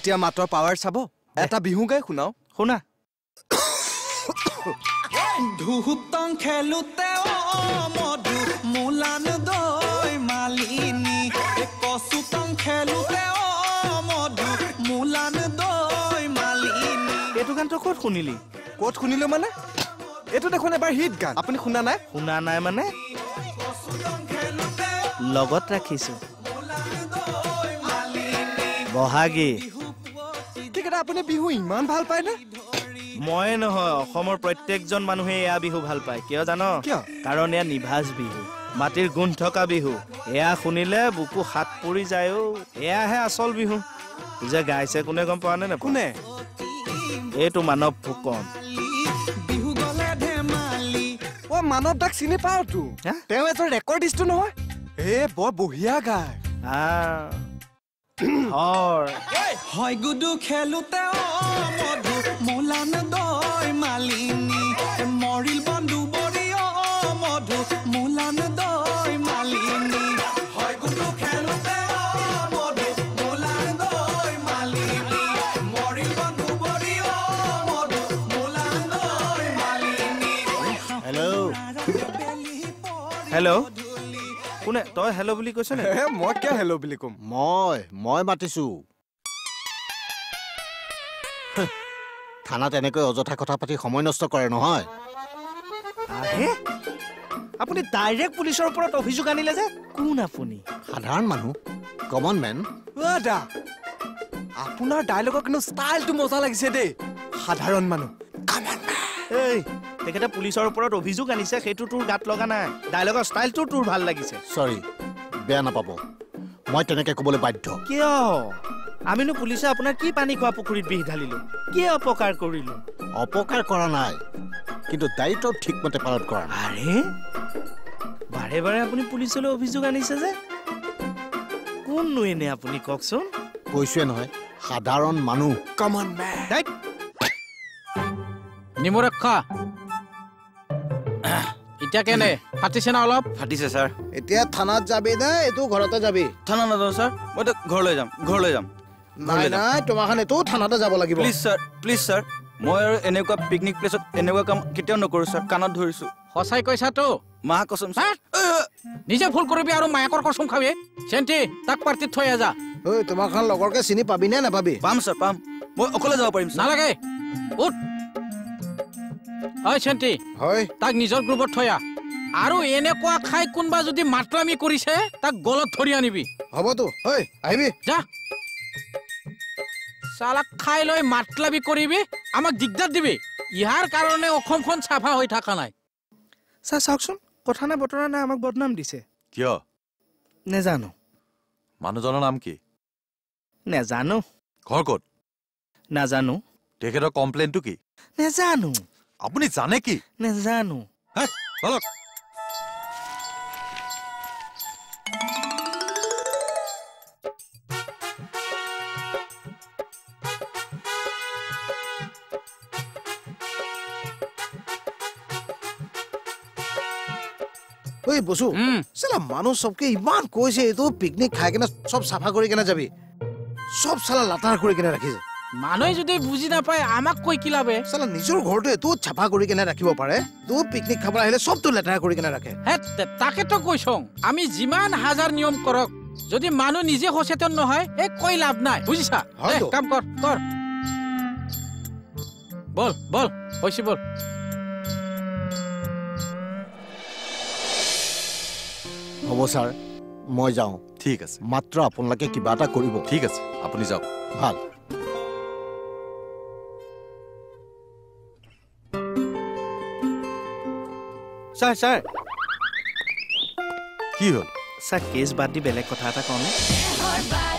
এতিয়া মাতৰ পাৱাৰ চাব এটা বিহু গাই শুনাও শুনা ধুহুতং খেলুতে মধু মুলান দৈ মালিনী কচুতং খেলুতে মধু মুলান দৈ মালিনী এইটো গানটো ক'ত শুনিলি ক'ত শুনিলো মানে এইটো দেখোন এবাৰ হিট গান আপুনি শুনা নাই মানে লগত ৰাখিছো বহাগী ঠিক আছে আপুনি বিহু ইমান ভাল পায় নে মই নহয় অসমৰ প্ৰত্যেকজন মানুহে এয়া বিহু ভাল পায় কিয় জানো কাৰণ এয়া নিভাজ বিহু মাটিৰ গুণ থকা বিহু এয়া শুনিলে বুকু হাত পৰি যায় এয়াহে আচল বিহু যে গাইছে কোনে গম পোৱা নে কোনে এইটো মানৱ ফুকন বিহু গলে ধেমালি মানৱ দাক চিনি পাও তো তেওঁ এজন ৰেকৰ্ডিষ্ট নহয় বৰ বঢ়িয়া গায় হয় গুডু খেলুতে মধু মুলান দৈ মালিনী মৰিল বন্ধু বৰি মধু মুলান দৈ মালিনী হয় গুডু খেলুতে মধু মুলান দৈ মালিনী মৰিল বন্ধু বৰি মধু মুলান দৈ মালিনী হেল্ল' কোনে তই হেল্ল' বুলি কৈছ নে মই কিয় হেল্ল' বুলি কম মই মাতিছো থানাত এনেকৈ অযথা কথা পাতি সময় নষ্ট কৰে নহয় আপুনি ডাইৰেক্ট পুলিচৰ ওপৰত অভিযোগ আনিলে যে কোন আপুনি সাধাৰণ মানুহ কমন মেন দা আপোনাৰ ডায়লগৰ কিন্তু ষ্টাইলটো মজা লাগিছে দেই সাধাৰণ মানুহ এই তেখেতে পুলিচৰ ওপৰত অভিযোগ আনিছে সেইটো তোৰ গাত লগা নাই ডায়লগৰ ষ্টাইলটো তোৰ ভাল লাগিছে সৰি বেয়া নাপাব মই তেনেকৈ ক'বলৈ বাধ্য কিয় আমিনো পুলিচে আপোনাৰ কি পানী খোৱা পুখুৰীত বিহ ঢালিলো কি অপকাৰ কৰিলো অপকাৰ কৰা নাই কিন্তু দায়িত্ব ঠিকমতে পালন কৰা আৰে বাৰে বাৰে আপুনি পুলিচলৈ অভিযোগ আনিছে যে কোননো এনে আপুনি কওকচোন কৈছোৱে নহয় সাধাৰণ মানুহ কমন মেন নিমৰক্ষা এতিয়া কেনে ফাটিছে না অলপ ফাটিছে ছাৰ এতিয়া থানাত যাবি নে এইটো ঘৰতে যাবি থানা নাযাওঁ ছাৰ মই ঘৰলৈ যাম নাই তোমাৰখন এইটো থানাতে যাব লাগিব প্লিজ ছাৰ মই আৰু এনেকুৱা পিকনিক প্লেচত এনেকুৱা কাম কেতিয়াও নকৰোঁ ছাৰ কাণত ধৰিছোঁ সঁচাই কৈছাতো মা কচম নিজে ভুল কৰিবি আৰু মায়াকৰ কচম খাবি চেণ্টি তাক পাৰ্টিত থৈ আজা ঐ তোমাৰখন লগৰকে চিনি পাবি নে নাপাবি পাম ছাৰ পাম মই অকলে যাব পাৰিম নালাগে উঠ ঐ চেণ্টি হয় তাক নিজৰ গ্ৰুপত থৈ আহ আৰু এনেকুৱা খাই কোনোবা যদি মাতলামি কৰিছে তাক গলত ধৰি আনিবি হ'বতো ঐ আহিবি যা চালাক খাই লৈ মাতলামি কৰিবি আমাক দিগদাৰ দিবি ইয়াৰ কাৰণে অসমখন চাফা হৈ থকা নাই ছাৰ চাওকচোন কথা নাই বতৰা নাই আমাক বদনাম দিছে কিয় নেজানো মানুহজনৰ নাম কি নেজানো ঘৰ ক'ত নাজানো তেখেতৰ কমপ্লেইনটো কি নেজানো আপুনি জানে কি নেজানো চলক ঐ বসু চালা মানুহ চবকে ইমান কৈছে এইটো পিকনিক খাই কিনে চব চাফা কৰি কিনে যাবি চব চালা লাটাৰ কৰি কিনে ৰাখিছে মানুহে যদি বুজি নাপায় আমাক কৈ কি লাভে চালা নিজৰ ঘৰটো এইটো চাফা কৰি কিনে ৰাখিব পাৰে তো পিকনিক খাবলৈ আহিলে চবটো লেতেৰা কৰি কিনে ৰাখে তাকেতো কৈছোঁ আমি যিমান হাজাৰ নিয়ম কৰক যদি মানুহ নিজে সচেতন নহয় এই কৈ লাভ নাই বুজিছা কাম কৰ বল হৈছে বল হ'ব ছাৰ মই যাওঁ ঠিক আছে মাত্ৰ আপোনালোকে কিবা এটা কৰিব ঠিক আছে আপুনি যাওক ভাল ছাৰ কি হ'ল ছাৰ কেছ বাদ দি বেলেগ কথা এটা কওঁ